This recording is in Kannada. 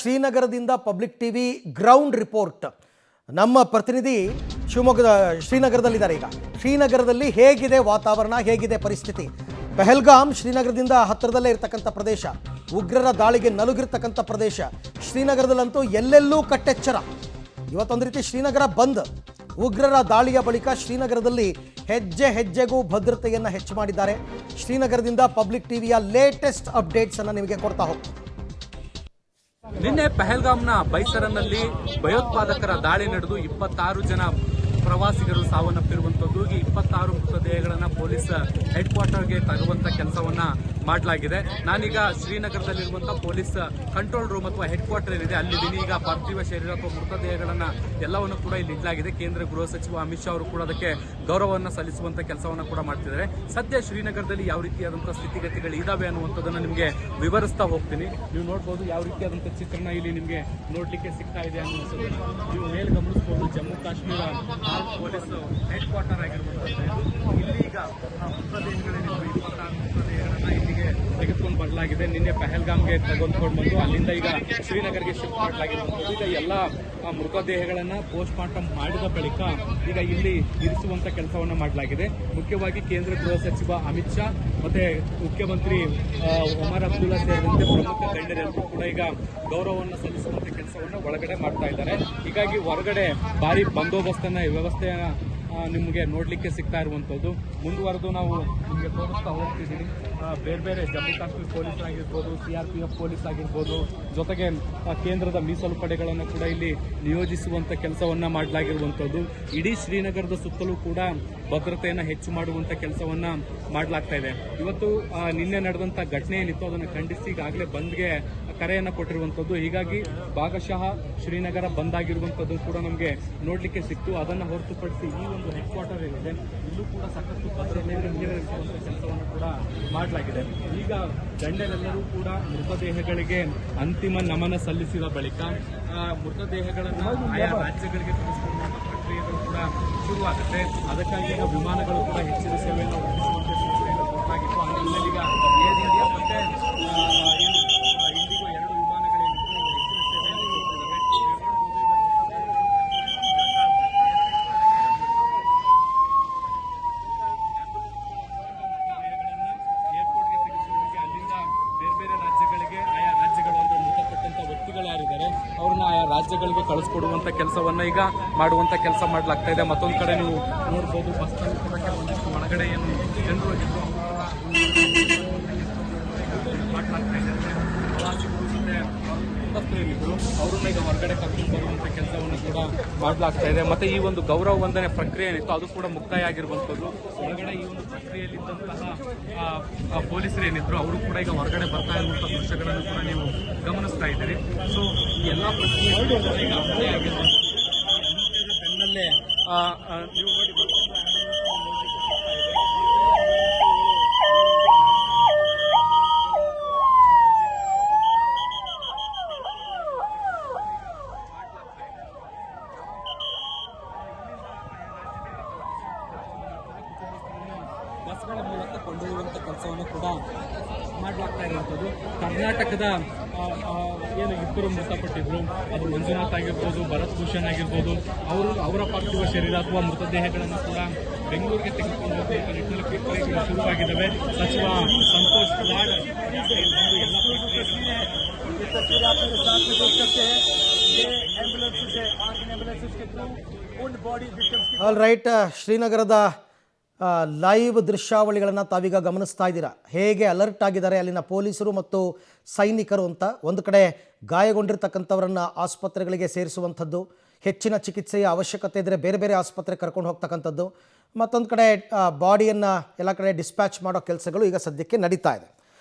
ಶ್ರೀನಗರದಿಂದ ಪಬ್ಲಿಕ್ ಟಿವಿ ಗ್ರೌಂಡ್ ರಿಪೋರ್ಟ್. ನಮ್ಮ ಪ್ರತಿನಿಧಿ ಶಿವಮೊಗ್ಗದ ಶ್ರೀನಗರದಲ್ಲಿದ್ದಾರೆ. ಈಗ ಶ್ರೀನಗರದಲ್ಲಿ ಹೇಗಿದೆ ವಾತಾವರಣ, ಹೇಗಿದೆ ಪರಿಸ್ಥಿತಿ? ಪಹಲ್ಗಾಮ್ ಶ್ರೀನಗರದಿಂದ ಹತ್ತಿರದಲ್ಲೇ ಇರತಕ್ಕಂಥ ಪ್ರದೇಶ, ಉಗ್ರರ ದಾಳಿಗೆ ನಲುಗಿರ್ತಕ್ಕಂಥ ಪ್ರದೇಶ. ಶ್ರೀನಗರದಲ್ಲಂತೂ ಎಲ್ಲೆಲ್ಲೂ ಕಟ್ಟೆಚ್ಚರ. ಇವತ್ತೊಂದು ರೀತಿ ಶ್ರೀನಗರ ಬಂದ್. ಉಗ್ರರ ದಾಳಿಯ ಬಳಿಕ ಶ್ರೀನಗರದಲ್ಲಿ ಹೆಜ್ಜೆ ಹೆಜ್ಜೆಗೂ ಭದ್ರತೆಯನ್ನು ಹೆಚ್ಚು ಮಾಡಿದ್ದಾರೆ. ಶ್ರೀನಗರದಿಂದ ಪಬ್ಲಿಕ್ ಟಿವಿಯ ಲೇಟೆಸ್ಟ್ ಅಪ್ಡೇಟ್ಸ್ ಅನ್ನು ನಿಮಗೆ ಕೊಡ್ತಾ ಹೋಗ್ತೀವಿ. ನಿನ್ನೆ ಪಹಲ್ಗಾಮ್ನ ಬೈಸರನ್ನಲ್ಲಿ ಭಯೋತ್ಪಾದಕರ ದಾಳಿ ನಡೆದು 26 ಜನ ಪ್ರವಾಸಿಗರು ಸಾವನ್ನಪ್ಪಿರುವಂತದ್ದು. ಈ 26 ಮೃತದೇಹಗಳನ್ನು ಪೊಲೀಸ್ ಹೆಡ್ ಕ್ವಾರ್ಟರ್ಗೆ ತರುವಂತ ಕೆಲಸವನ್ನ ಮಾಡಲಾಗಿದೆ. ನಾನೀಗ ಶ್ರೀನಗರದಲ್ಲಿರುವಂತಹ ಪೊಲೀಸ್ ಕಂಟ್ರೋಲ್ ರೂಮ್ ಅಥವಾ ಹೆಡ್ ಕ್ವಾರ್ಟರ್ ಏನಿದೆ ಅಲ್ಲಿದ್ದೀನಿ. ಈಗ ಪಾರ್ಥಿವ ಶರೀರ ಅಥವಾ ಮೃತದೇಹಗಳನ್ನ ಎಲ್ಲವನ್ನು ಕೂಡ ಇಲ್ಲಿ ಇಡಲಾಗಿದೆ. ಕೇಂದ್ರ ಗೃಹ ಸಚಿವ ಅಮಿತ್ ಶಾ ಅವರು ಕೂಡ ಅದಕ್ಕೆ ಗೌರವವನ್ನು ಸಲ್ಲಿಸುವಂತ ಕೆಲಸವನ್ನ ಕೂಡ ಮಾಡ್ತಿದ್ದಾರೆ. ಸದ್ಯ ಶ್ರೀನಗರದಲ್ಲಿ ಯಾವ ರೀತಿಯಾದಂತಹ ಸ್ಥಿತಿಗತಿಗಳು ಇದಾವೆ ಅನ್ನುವಂಥದ್ದನ್ನ ನಿಮಗೆ ವಿವರಿಸ್ತಾ ಹೋಗ್ತೀನಿ. ನೀವು ನೋಡ್ಬೋದು ಯಾವ ರೀತಿಯಾದಂತಹ ಚಿತ್ರಣ ಇಲ್ಲಿ ನಿಮಗೆ ನೋಡ್ಲಿಕ್ಕೆ ಸಿಗ್ತಾ ಇದೆ ಅನ್ನುವಂಥದ್ದು. ನೀವು ಮೇಲೆ ಗಮನಿಸಬಹುದು Jammu Kashmir police head quarter ಆಗಿರುವಂಥದ್ದು. ಇಲ್ಲಿ ಈಗ ಮೃತದೇಹಗಳೇನಿವೆ 26 ಮೃತದೇಹಗಳನ್ನ ಇಲ್ಲಿಗೆ ತೆಗೆದುಕೊಂಡು ಬರಲಾಗಿದೆ. ನಿನ್ನೆ ಪಹಲ್ಗಾಮ್ಗೆ ತೆಗೆದುಕೊಂಡು ಬಂದು ಅಲ್ಲಿಂದ ಈಗ ಶ್ರೀನಗರ್ಗೆ ಶಿಫ್ಟ್ ಮಾಡಲಾಗಿರುವಂಥದ್ದು. ಈಗ ಎಲ್ಲ ಮೃತದೇಹಗಳನ್ನ ಪೋಸ್ಟ್ ಮಾರ್ಟಮ್ ಮಾಡಿದ ಬಳಿಕ ಈಗ ಇಲ್ಲಿ ಇರಿಸುವಂತ ಕೆಲಸವನ್ನ ಮಾಡಲಾಗಿದೆ. ಮುಖ್ಯವಾಗಿ ಕೇಂದ್ರ ಗೃಹ ಸಚಿವ ಅಮಿತ್ ಶಾ ಮತ್ತೆ ಮುಖ್ಯಮಂತ್ರಿ ಒಮರ್ ಅಬ್ದುಲ್ಲಾ ಸೇರಿದಂತೆ ಪ್ರಮುಖ ಗಣ್ಯರೆಲ್ಲರೂ ಕೂಡ ಈಗ ಗೌರವವನ್ನು ಸಲ್ಲಿಸುವಂತ ಕೆಲಸವನ್ನ ಒಳಗಡೆ ಮಾಡ್ತಾ ಇದ್ದಾರೆ. ಹೀಗಾಗಿ ಹೊರಗಡೆ ಭಾರಿ ಬಂದೋಬಸ್ತನ್ನ ವ್ಯವಸ್ಥೆಯನ್ನ ನಿಮಗೆ ನೋಡಲಿಕ್ಕೆ ಸಿಗ್ತಾ ಇರುವಂಥದ್ದು. ಮುಂದುವರೆದು ನಾವು ನಿಮಗೆ ತೋರಿಸ್ತಾ ಹೋಗ್ತಿದ್ದೀನಿ. ಬೇರೆ ಬೇರೆ ಜಮ್ಮು ಕಾಶ್ಮೀರ ಪೊಲೀಸ್ ಆಗಿರ್ಬೋದು, CRPF ಪೊಲೀಸ್ ಆಗಿರ್ಬೋದು, ಜೊತೆಗೆ ಕೇಂದ್ರದ ಮೀಸಲು ಪಡೆಗಳನ್ನು ಕೂಡ ಇಲ್ಲಿ ನಿಯೋಜಿಸುವಂಥ ಕೆಲಸವನ್ನು ಮಾಡಲಾಗಿರುವಂಥದ್ದು. ಇಡೀ ಶ್ರೀನಗರದ ಸುತ್ತಲೂ ಕೂಡ ಭದ್ರತೆಯನ್ನು ಹೆಚ್ಚು ಮಾಡುವಂಥ ಕೆಲಸವನ್ನು ಮಾಡಲಾಗ್ತಾ ಇದೆ. ಇವತ್ತು ನಿನ್ನೆ ನಡೆದಂಥ ಘಟನೆ ಏನಿತ್ತು ಅದನ್ನು ಖಂಡಿಸಿ ಈಗಾಗಲೇ ಬಂದ್ಗೆ ಕರೆಯನ್ನು ಕೊಟ್ಟಿರುವಂಥದ್ದು. ಹೀಗಾಗಿ ಭಾಗಶಃ ಶ್ರೀನಗರ ಬಂದಾಗಿರುವಂಥದ್ದು ಕೂಡ ನಮಗೆ ನೋಡಲಿಕ್ಕೆ ಸಿಕ್ತು. ಅದನ್ನು ಹೊರತುಪಡಿಸಿ ಈ ಒಂದು ಹೆಡ್ ಕ್ವಾರ್ಟರ್ ಏನಿದೆ ಇಲ್ಲೂ ಕೂಡ ಸಾಕಷ್ಟು ಭದ್ರತೆಯನ್ನು ನಿರ್ವಹಿಸುವಂಥ ಕೆಲಸವನ್ನು ಕೂಡ ಮಾಡಲಾಗಿದೆ. ಈಗ ಗಣ್ಯರೆಲ್ಲರೂ ಕೂಡ ಮೃತದೇಹಗಳಿಗೆ ಅಂತಿಮ ನಮನ ಸಲ್ಲಿಸಿದ ಬಳಿಕ ಮೃತದೇಹಗಳನ್ನು ಆಯಾ ರಾಜ್ಯಗಳಿಗೆ ಕಳಿಸಿಕೊಳ್ಳುವಂಥ ಪ್ರಕ್ರಿಯೆಗಳು ಕೂಡ ಶುರುವಾಗುತ್ತೆ. ಅದಕ್ಕಾಗಿ ಈಗ ವಿಮಾನಗಳು ಕೂಡ ಹೆಚ್ಚಿನ ಸೇವೆಯನ್ನು ಒದಗಿಸುವಂತೆ ಸೂಚನೆಯನ್ನು ಕೊಡಲಾಗಿತ್ತು. ಅದರಲ್ಲಿ ಈಗ ಏರ್ ಇಂಡಿಯಾ ಮತ್ತೆ ಇಂಡಿಗೋ 2 ವಿಮಾನಗಳೇನಿತ್ತು ಹೆಚ್ಚಿನ ಸೇವೆಯನ್ನು ಕೊಟ್ಟಿದ್ದಾವೆ. ಏರ್ಪೋರ್ಟ್ಗೆ ತೆಗೆದುಕೊಳ್ಳಿ ಅಲ್ಲಿಂದ ಬೇರೆ ಬೇರೆ ರಾಜ್ಯಗಳಿಗೆ ಆಯಾ ರಾಜ್ಯಗಳು ಅಂದ್ರೆ ಮೃತಪಟ್ಟಂತ ವ್ಯಕ್ತಿಗಳು ಯಾರಿದ್ದಾರೆ ಅವ್ರನ್ನ ಆಯಾ ರಾಜ್ಯಗಳಿಗೆ ಕಳಿಸ್ಕೊಡುವಂತ ಕೆಲಸವನ್ನ ಈಗ ಮಾಡುವಂತ ಕೆಲಸ ಮಾಡಲಾಗ್ತಾ ಇದೆ. ಮತ್ತೊಂದು ಕಡೆ ನೀವು ನೋಡ್ಬೋದು ಬಸ್ನಲ್ಲಿ ಕೂಡ ಕೆಲವೊಂದಿಷ್ಟು ಒಳಗಡೆ ಏನು ಜನರು ಇದ್ರು ಮಾಡಲಾಗ್ತಾ ಇದೆ. ಪ್ರವಾಸಿಗರು ಜೊತೆ ಏನಿದ್ರು ಅವ್ರನ್ನ ಈಗ ಹೊರಗಡೆ ಕರ್ಕೊಂಡು ಬರುವಂತ ಕೆಲಸವನ್ನು ಕೂಡ ಮಾಡಲಾಗ್ತಾ ಇದೆ. ಮತ್ತೆ ಈ ಒಂದು ಗೌರವ ವಂದನೆ ಪ್ರಕ್ರಿಯೆ ಏನಿತ್ತು ಅದು ಕೂಡ ಮುಕ್ತಾಯ ಆಗಿರುವಂಥದ್ದು. ಹೊರಗಡೆ ಈ ಒಂದು ಪ್ರಕ್ರಿಯೆಯಲ್ಲಿದ್ದಂತಹ ಪೊಲೀಸರು ಏನಿದ್ರು ಅವರು ಕೂಡ ಈಗ ಹೊರಗಡೆ ಬರ್ತಾ ಇರುವಂಥ ದೃಶ್ಯಗಳನ್ನು ಕೂಡ ನೀವು ಗಮನಿಸ್ತಾ ಇದ್ದೀರಿ. ಸೊ ಈ ಎಲ್ಲ ಪ್ರಕ್ರಿಯೆಗಳು ಈಗ ಅಂತ್ಯ ಆಗಿರುವಂಥದ್ದು. ಅಂತ್ಯದ ಬೆನ್ನಲ್ಲೇ ನೀವು ನೋಡಿ ಬಸ್ಗಳ ಮೂಲಕ ಕೊಂಡೊಯ್ಯುವಂಥ ಕೆಲಸವನ್ನು ಕೂಡ ಮಾಡಲಾಗ್ತಾ ಇರುವಂಥದ್ದು. ಕರ್ನಾಟಕದ ಏನು 2 ಮೃತಪಟ್ಟಿದ್ರು, ಅದು ಮಂಜುನಾಥ್ ಆಗಿರ್ಬೋದು, ಭರತ್ ಭೂಷಣ್ ಆಗಿರ್ಬೋದು, ಅವರ ಪಾರ್ಥಿವ ಶರೀರ ಅಥವಾ ಮೃತದೇಹಗಳನ್ನು ಕೂಡ ಬೆಂಗಳೂರಿಗೆ ತೆಗೆದುಕೊಂಡು ಹೋಗುವಂಥ ನಿಟ್ಟಿನಲ್ಲಿ ಪ್ರಕ್ರಿಯೆಗಳು ಶುರುವಾಗಿದ್ದಾವೆ. ಸಚಿವ ಸಂತೋಷ್ ಲಾಡ್ ಆಲ್ ರೈಟ್, ಶ್ರೀನಗರದ ಲೈವ್ ದೃಶ್ಯಾವಳಿಗಳನ್ನು ತಾವೀಗ ಗಮನಿಸ್ತಾ ಇದ್ದೀರಾ. ಹೇಗೆ ಅಲರ್ಟ್ ಆಗಿದ್ದಾರೆ ಅಲ್ಲಿನ ಪೊಲೀಸರು ಮತ್ತು ಸೈನಿಕರು ಅಂತ. ಒಂದು ಕಡೆ ಗಾಯಗೊಂಡಿರ್ತಕ್ಕಂಥವರನ್ನು ಆಸ್ಪತ್ರೆಗಳಿಗೆ ಸೇರಿಸುವಂಥದ್ದು, ಹೆಚ್ಚಿನ ಚಿಕಿತ್ಸೆಯ ಅವಶ್ಯಕತೆ ಇದ್ದರೆ ಬೇರೆ ಬೇರೆ ಆಸ್ಪತ್ರೆಗೆ ಕರ್ಕೊಂಡು ಹೋಗ್ತಕ್ಕಂಥದ್ದು, ಮತ್ತೊಂದು ಕಡೆ ಬಾಡಿಯನ್ನು ಎಲ್ಲ ಕಡೆ ಡಿಸ್ಪ್ಯಾಚ್ ಮಾಡೋ ಕೆಲಸಗಳು ಈಗ ಸದ್ಯಕ್ಕೆ ನಡೀತಾ ಇದೆ.